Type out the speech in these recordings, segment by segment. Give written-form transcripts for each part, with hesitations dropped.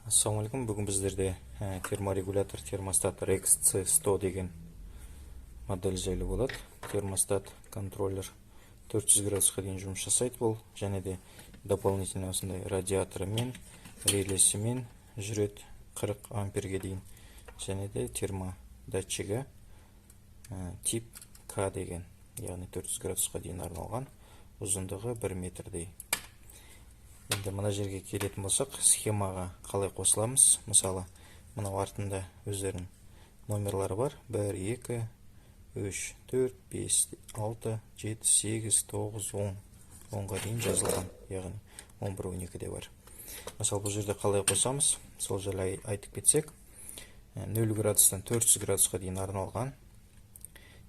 Ассалаумағалейкум. Бүгін біздерде терморегулятор термостат Rex C100 деген модель жайлы болады. Термостат контроллер 400 градусқа дейін жұмыс жасайды бұл, және де дополнительно осындай радиаторымен, релесімен жүреді 40 амперге дейін, және де термодатчигі тип К деген, яғни 400 градусқа дейін арналған, ұзындығы 1 метрдей. Енді мына жерге келетін болсақ, схемаға қалай қосыламыз? Мысалы, мына артында өздерінің номерлары бар. 1, 2, 3, 4, 5, 6, 7, 8, 9, 10. 10-ға дейін жазылған, яғни 11, 12 де бар. Мысалы, бұл жерде қалай қосамыз? Сол жайлы айтып кетсек, 0 градустан 400 градусқа дейін арналған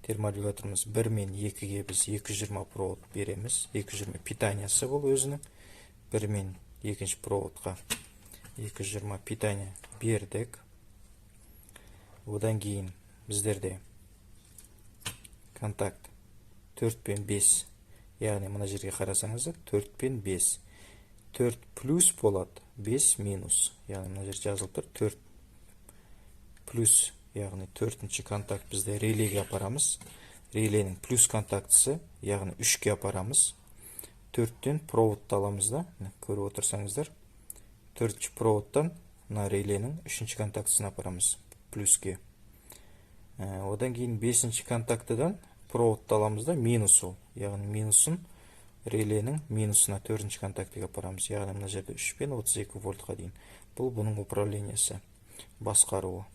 терморегуляторымыз 1 мен 2-ге біз 220 провод береміз. 220 питаниясы бұл өзінің. 1 мен 2-ші проводқа 220 питания бердік. Одан кейін біздерде контакт 4 пен 5, яғни мына жерге қарасаңыз 4 пен 5. 4 плюс болады, 5 минус. Яғни мына жер жазылып тұр 4 плюс, яғни 4-ші контакт бізде релеге апарамыз. Реленің плюс контактысы, яғни 3-ке апарамыз. 4-тен проводты аламыз да, көріп отырсаңыздар. 4-ші проводтан мына реленің 3-ші контактысына апарамыз, плюске. Одан кейін 5-ші контактыдан проводты аламыз да, минус ол. Яғни минусын реленің минусына 4-ші контактыға апарамыз. Яғни мына жерде 3 пен 32 вольтқа дейін. Бұл бұның управлениясы, басқаруы.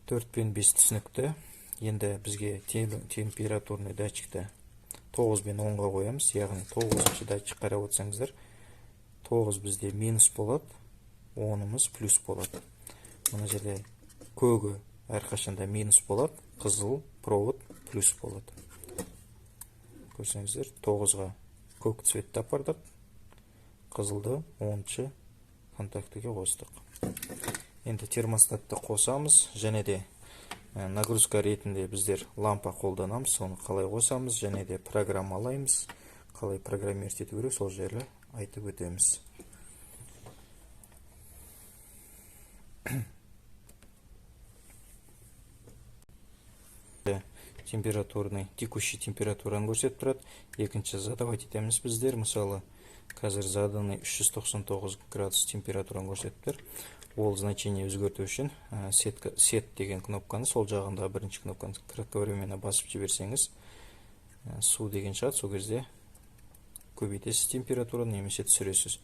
4 пен 5 түсінікті. Енді бізге температурный датчикті 9 бен 10-ға қоямыз, яғни 9-ші датчик қарап отырсаңыздар, 9 бізде минус болады, 10-ымыз плюс болады. Мына жерде көгі әрқашанда минус болады, қызыл провод плюс болады. Көрсеңіздер, 9-ға көк цветті апардық, қызылды 10-ші контактіге қостық. Енді термостатты қосамыз, және де нагрузка ретінде біздер лампа қолданамыз, соны қалай қосамыз, және де программалаймыз, қалай программировать ету керек, сол жайлы айтып өтеміз. Температурный, текущий температураны көрсетіп тұрады. Екінші задавать етеміз біздер, мысалы, қазір заданный 399 градус температураны көрсетіп тұр. Ол значение өзгерту үшін сет деген кнопканы сол жағында бірінші кнопканы кратковременно басып жіберсеңіз, су деген шығады, сол кезде көбейтесіз температураны, немесе түсіресіз.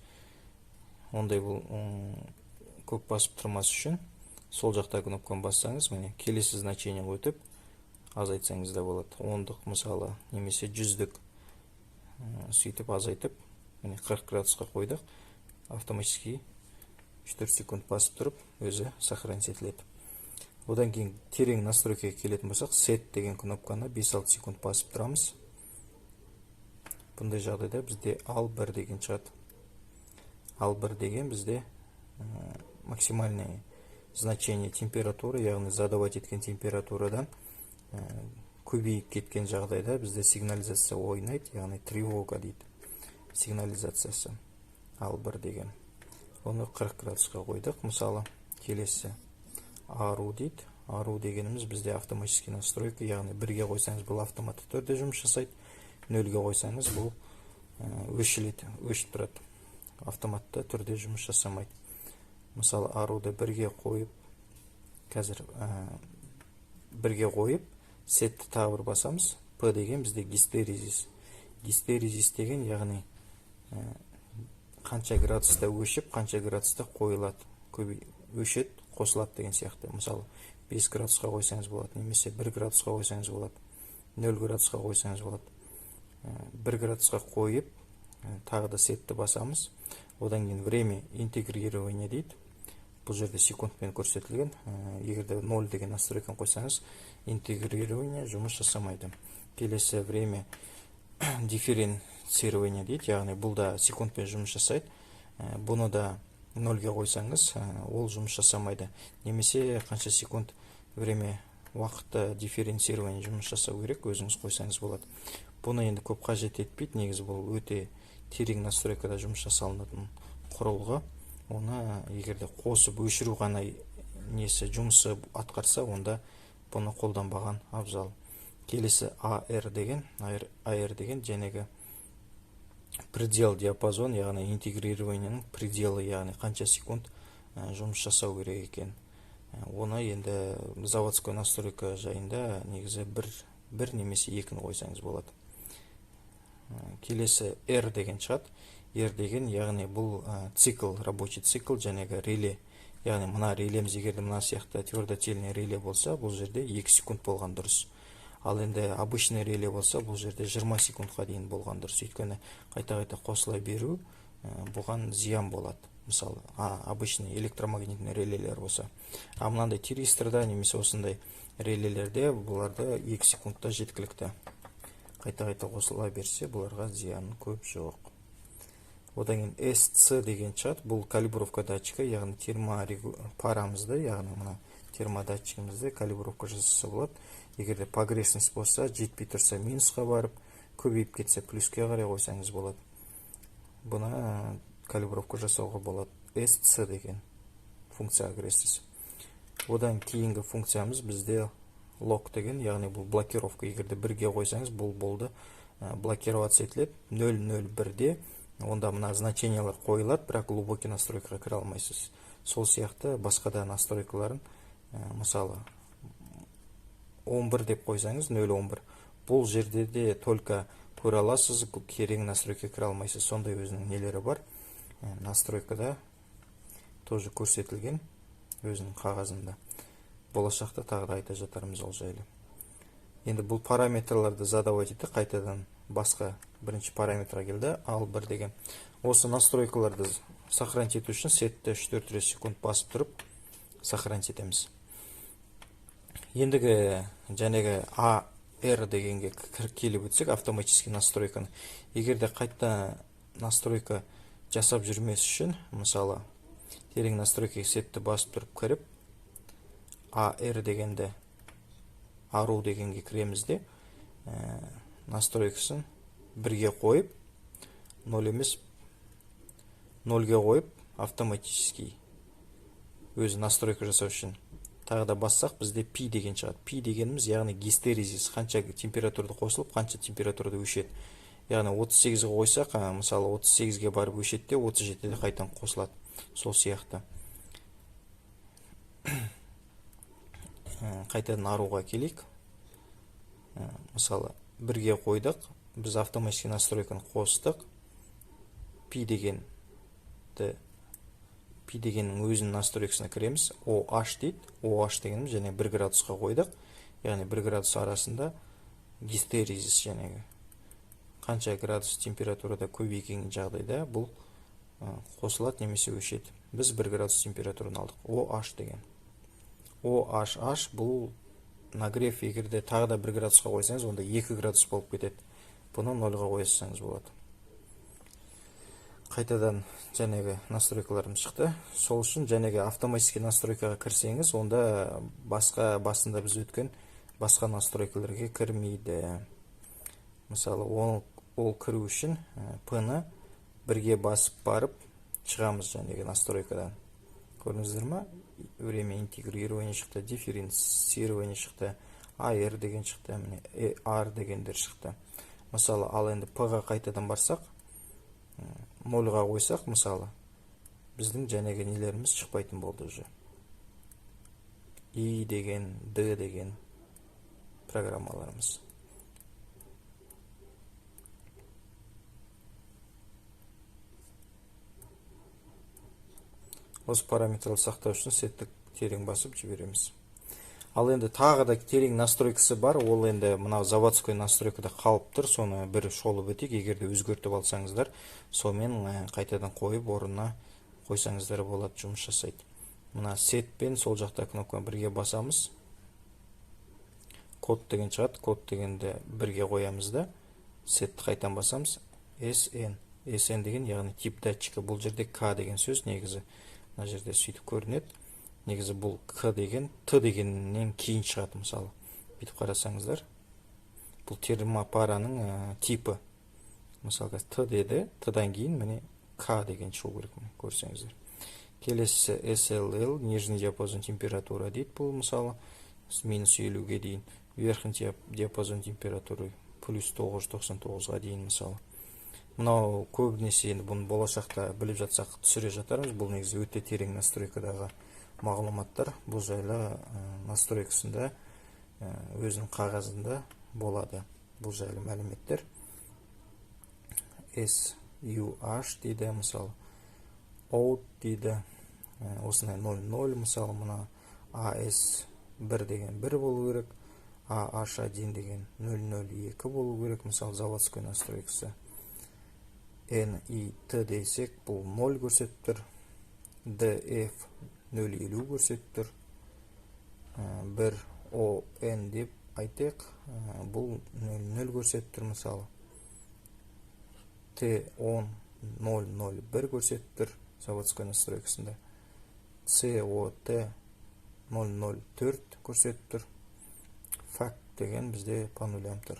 Ондай бұл көп басып тұрмас үшін сол жақта кнопканы бассаңыз, міне келесі значение өтіп азайтсаңыз да болады. 10-дық мысалы, немесе 100-дік сөйтіп азайтып, міне 40 градусқа қойдық, автоматически 4 секунд басып тұрып, өзі сохранить етіледі. Одан кейін терең настройкаға келетін болсақ, set деген кнопканы 5-6 секунд басып тұрамыз. Бұндай жағдайда бізде ал 1 деген шығады. Ал 1 деген бізде максимальное значение температуры, яғни задавать еткен температурадан көбейіп кеткен жағдайда бізде сигнализация ойнайды, яғни тревога дейді сигнализациясы. Ал 1 деген. Оны 40 градусқа қойдық. Мысалы, келесі ару дейді. Ару дегеніміз бізде автоматический настройка, яғни 1-ге қойсаңыз бұл автоматты түрде жұмыс жасайды, 0-ге қойсаңыз бұл өшіп тұрады, автоматты түрде жұмыс жасамайды. Мысалы, аруды 1-ге қойып, қазір 1-ге қойып, сетті тағы бір басамыз. П деген бізде гистерезис. Гистерезис деген, яғни қанша градуста өшіп, қанша градуста қойылады, өшет, қосылады деген сияқты. Мысалы, 5 градусқа қойсаңыз болады, немесе 1 градусқа қойсаңыз болады, 0 градусқа қойсаңыз болады. 1 градусқа қойып, тағы да сетті басамыз. Одан кейін время интегрирования дейді. Бұл жерде секундпен көрсетілген. Егерде 0 деген настройканы қойсаңыз, интегрирование жұмыс жасамайды. Келесі время дифференцирование дейді, яғни бұл да секундпен жұмыс жасайды. Бұны да 0-ге қойсаңыз, ол жұмыс жасамайды. Немесе қанша секунд время уақытта дифференцирование жұмыс жасау керек, өзіңіз қойсаңыз болады. Бұны енді көп қажет етпейді, негізі бұл өте терең настройкада жұмыс жасалынатын құрылғы. оны егерде қосып өшіру ғана несі жұмысы атқарса, онда бұны қолданбаған абзал. Келесі AR деген жәнегі предел диапазон, яғни интегрированияның пределі, яғни қанша секунд жұмыс жасау керек екен. Оны енді заводской настройка жайында негізі бір немесе екіні қойсаңыз болады. Келесі R деген шығады. R деген, яғни бұл цикл, рабочий цикл, жәнегі реле. Яғни мына релеміз егерде мына сияқты твердотельный реле болса, бұл жерде 2 секунд болған дұрыс. Ал енді обычный реле болса, бұл жерде 20 секундқа дейін болған дұрыс. Өйткені қайта-қайта қосыла беру бұған зиян болады. Мысалы, обычный электромагнитный релелер болса. А мынандай тиристорда немесе осындай релелерде бұларды 2 секундта жеткілікті. Қайта-қайта қосыла берсе, бұларға зияны көп жоқ. Одан кейін SC деген шығады. Бұл калибровка датчика, яғни парамызды, яғни мына термодатчигімізді калибровка жасаса болады. Егерде погрешность болса, жетпей тұрса минусқа барып, көбейіп кетсе плюске қарай қойсаңыз болады. Бұны калибровка жасауға болады. SC деген функция агрессиясы. Одан кейінгі функциямыз бізде лок деген, яғни бұл блокировка. Егерде бірге қойсаңыз, бұл болды блокироваться етіледі. 0.01-де онда мына значениялар қойылады, бірақ глубокий настройкаға кіре алмайсыз. Сол сияқты басқа да настройкаларын, мысалы 11 деп қойсаңыз, 0.11. Бұл жерде де только көре аласыз, керең настройкаға кіре алмайсыз. Сондай өзінің нелері бар. Настройкада тоже көрсетілген өзінің қағазында. Болашақта тағы да айта жатарымыз ол жайлы. Енді бұл параметрларды задавать етті, қайтадан басқа бірінші параметрға келді. Ал бір деген осы настройкаларды сохранить ету үшін сетті 3-4 секунд басып тұрып сохранить етеміз. Ендігі жәнегі AR дегенге келіп өтсек, автоматический настройканы. Егерде қайта настройка жасап жүрмес үшін, мысалы, терең настройкаға сетті басып тұрып кіріп, AR дегенде ару дегенге кіремізде, настройкасын бірге қойып, 0 емес 0-ге қойып, автоматический өзі настройка жасау үшін тағы да бассақ, бізде пи деген шығады. Пи дегеніміз, яғни гистерезис, қанша температурада қосылып, қанша температурада өшеді. Яғни 38-ге қойсақ, мысалы 38-ге барып өшеді, 37-де қайтан қосылады. Сол сияқты. Қайтадан аруға келейік. Мысалы, бірге қойдық, біз автоматический настройканы қостық. Пи дегеннің өзінің настройкасына кіреміз. OH дейді. OH дегеніміз және 1 градусқа қойдық. Яғни 1 градус арасында гистерезис, және қанша градус температурада көбейген жағдайда бұл қосылады немесе өшеді. Біз 1 градус температураны алдық. OH деген. OH бұл нагрев, егерде тағы да 1 градусқа қойсаңыз, онда 2 градус болып кетеді. Бұны 0-ға қойсаңыз болады. Қайтадан жәнегі настройкаларымыз шықты. Сол үшін жәнегі автоматический настройкаға кірсеңіз, онда басында біз өткен басқа настройкаларға кірмейді. Мысалы, ол кіру үшін P-ны бірге басып барып шығамыз жәнегі настройкадан. Көрдіңіздер ма? Время интегрирования шықты, дифференцирование шықты, AR деген шықты, R дегендер шықты. Мысалы, ал енді P-ға қайтадан барсақ, 0-ға қойсақ, мысалы, біздің жәнегі нелеріміз шықпайтын болды уже. I деген, D деген программаларымыз. Осы параметрларды сақтау үшін сетті терең басып жібереміз. Ал енді тағы да терең настройкасы бар, ол енді мынау заводской настройкада қалып тұр, соны бір шолып өтейік. Егерде өзгертіп алсаңыздар, сонымен қайтадан қойып орнына қойсаңыздар болады, жұмыс жасайды. Мына сетпен сол жақта кнопканы бірге басамыз. Код деген шығады, код дегенді бірге қоямыз да, сетті қайтан басамыз. SN деген, яғни тип датчика. Бұл жерде K деген сөз негізі. Мына жерде сөйтіп көрінеді. Негізі бұл К деген, Т дегеннен кейін шығады, мысалы. Бүйтіп қарасаңыздар. Бұл термопараның типі. Мысалы, Т деді, Т-дан кейін міне К деген шығу керек, көрсеңіздер. Келесі SLL, нижний диапазон температура дейді. Бұл мысалы минус 50-ге дейін. Верхний диапазон температуры плюс 999-ға дейін мысалы. Мынау көбінесе енді бұны болашақта біліп жатсақ түсіре жатармыз. Бұл негізі өте терең настройкадағы мағлұматтар. Бұл жайлы настройкасында өзінің қағазында болады. Бұл жайлы мәліметтер. SUH дейді, мысалы out дейді, осындай 00, мысалы мына AS1 деген 1 болу керек, AH1 деген 002 болу керек, мысалы заводской настройкасы. NIT дейсек, бұл 0 көрсетіп тұр, DF 050 көрсетіп тұр, 1 ON деп айтайық, бұл 00 көрсетіп тұр, мысалы T10 001 көрсетіп тұр заводской настройкасында, COT 004 көрсетіп тұр, факт деген бізде по нулям тұр.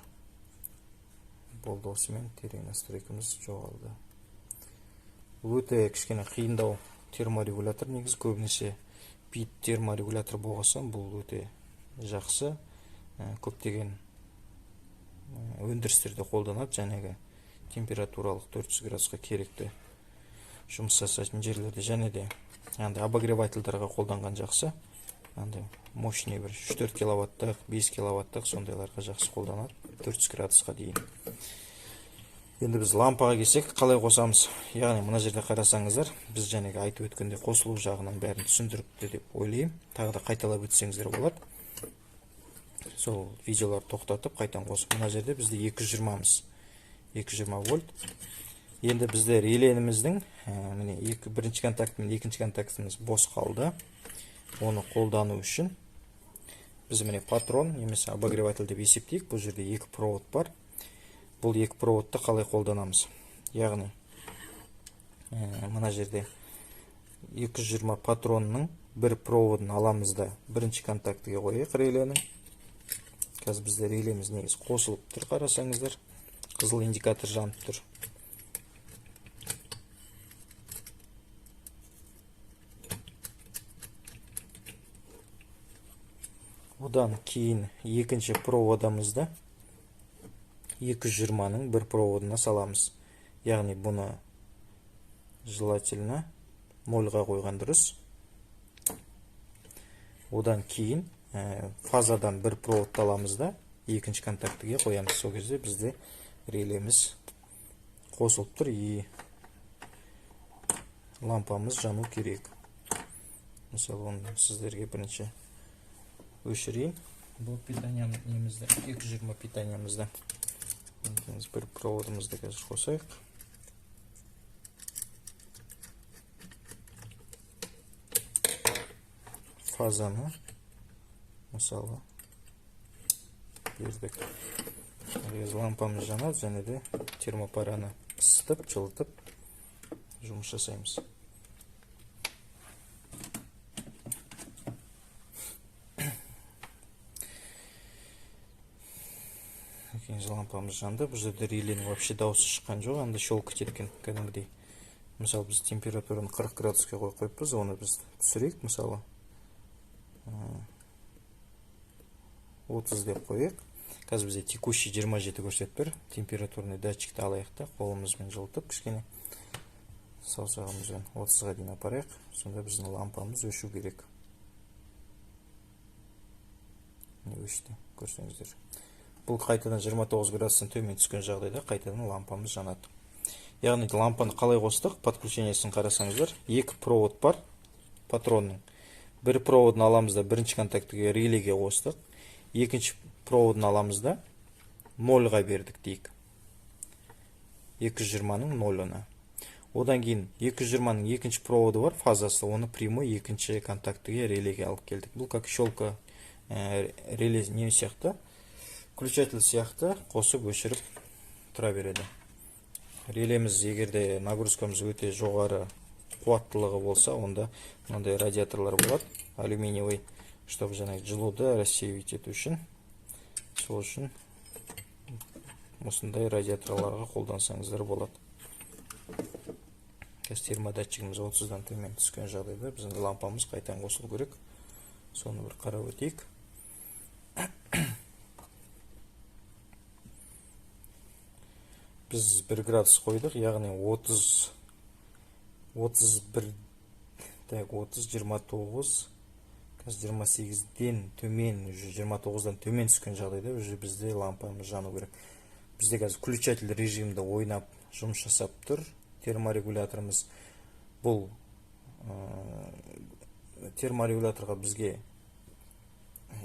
Болды, осымен терең настройкамыз жоғалды. Өте кішкене қиындау терморегулятор, негізі көбінесе бит терморегулятор болғасын, бұл өте жақсы. Көптеген өндірістерде қолданады, жәнегі температуралық 400 градусқа керекті жұмыс жасайтын жерлерде, және де обогревательдарға қолданған жақсы. Мощный бір 3-4 киловаттық, 5 киловаттық сондайларға жақсы қолданады 400 градусқа дейін. Енді біз лампаға келсек, қалай қосамыз? Яғни мына жерде қарасаңыздар, біз жәнегі айтып өткенде қосылу жағынан бәрін түсіндіріпті деп ойлаймын. Тағы да қайталап өтсеңіздер болады. Сол видеоларды тоқтатып қайтан қосып, мына жерде бізде 220-мыз. 220 вольт. Енді бізде релеміздің бірінші контакт мен екінші контактымыз бос қалды. Оны қолдану үшін біз патрон немесе обогреватель деп есептейік. Бұл жерде екі провод бар. Бұл екі проводты қалай қолданамыз? Яғни мына жерде 220 патронның бір проводын аламыз да бірінші контактіге қойық реленің. Қазір бізде релеміз негіз қосылып тұр, қарасаңыздар. Қызыл индикатор жанып тұр. Одан кейін екінші проводымызды 220-ның бір проводына саламыз. Яғни бұны желательно 0-ға қойған дұрыс. Одан кейін фазадан бір провод аламыз да екінші контактіге қоямыз. Сол кезде бізде релеміз қосылып тұр и лампамыз жану керек. Мысалы, оны сіздерге бірінші өшірейін. Бұл питаниямызды, 220 питаниямызды. Бір проводымызды қазір қосайық. Фазаны, мысалы, бердік. Лампамыз жанады, және де термопараны ысытып, жылытып жұмыс жасаймыз. Лампамыз жанды. Бұл жерде реленің вообще дауысы шыққан жоқ, анда щелкать еткен кәдімгідей. Мысалы, біз температураны 40 градусқа қойыппыз, оны біз түсірейік, мысалы 30 деп қойық. Қазір бізде текущий 27 көрсетіп тұр. Температурный датчикті алайық та, қолымызбен жылытып кішкене саусағымызбен 30-ға дейін апарайық. Сонда біздің лампамыз өшу керек. Өшті, көрсеңіздер. Бұл қайтадан 29 градустан төмен түскен жағдайда қайтадан лампамыз жанады. Яғни лампаны қалай қостық? Подключениесін қарасаңыздар, екі провод бар патронның. Бір проводын аламыз да бірінші контактіге релеге қостық. Екінші проводын аламыз да 0-ға бердік дейік. 220-ның 0-ына. Одан кейін 220-ның екінші проводы бар, фазасы, оны прямой екінші контактіге релеге алып келдік. Бұл как щелка реле не сияқты, включатель сияқты қосып өшіріп тұра береді. Релеміз егерде нагрузкамыз өте жоғары қуаттылығы болса, онда мынандай радиаторлар болады, алюминиевый, чтобы жаңағы жылуды рассеивать ету үшін. Сол үшін осындай радиаторларға қолдансаңыздар болады. қазір термодатчигіміз 30-дан төмен түскен жағдайда біздің лампамыз қайтадан қосылу керек. Соны бір қарап өтейік. Біз 1 градус қойдық, яғни 30, 29, қазір 28-ден төмен, 29-дан төмен түскен жағдайда бізде лампамыз жану керек. Бізде қазір включатель режимді ойнап жұмыс жасап тұр. Терморегуляторымыз бұл терморегуляторға бізге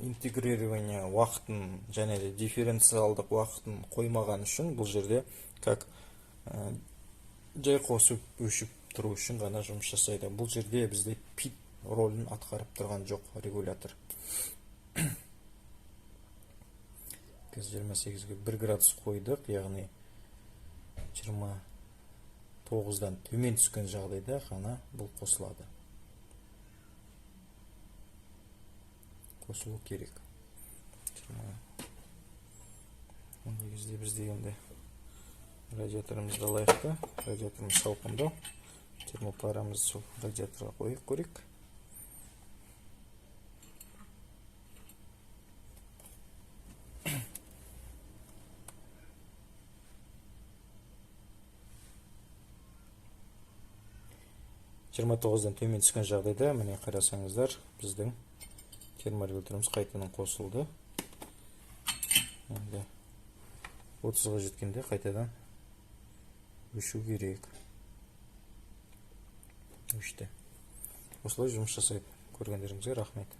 интегрирование уақытын және де дифференциалдық уақытын қоймаған үшін бұл жерде как жай қосып өшіп тұру үшін ғана жұмыс жасайды. Бұл жерде бізде пит ролін атқарып тұрған жоқ регулятор. Қазір 28-ге 1 градус қойдық, яғни 29-дан төмен түскен жағдайда ғана бұл қосылады. Қосылу керек. Ондай кезде бізде енді радиаторымызды алайық. Радиаторымыз салқындау. Термопарамызды сол радиаторға қойып көрейік. Жиырма тоғыздан төмен түскен жағдайда, міне қарасаңыздар, біздің терморегуляторымыз қайтадан қосылды. 30-ға жеткенде қайтадан өшу керек. Өшті. Осылай жұмыс жасайды. Көргендеріңізге рахмет.